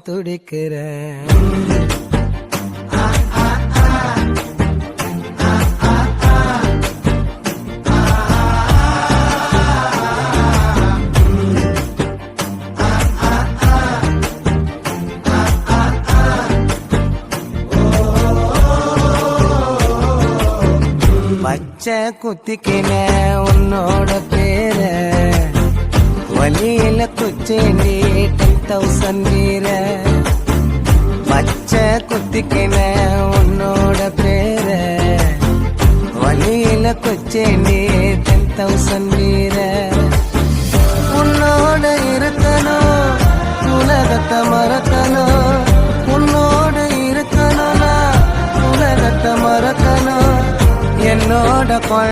துடிக்கிறேன். பச்சை குத்திக்கின உன்னோட பேர வலியில குச்சேண்டி 10,000 வீர. பச்சை குத்திக்கின உன்னோட பேர வலியில குச்சேண்டி 10,000 வீர. உன்னோட இருக்கணும் உலகத்தை மறக்கணும், உன்னோட இருக்கணும்னா உலகத்தை மறக்கணும். என்னோட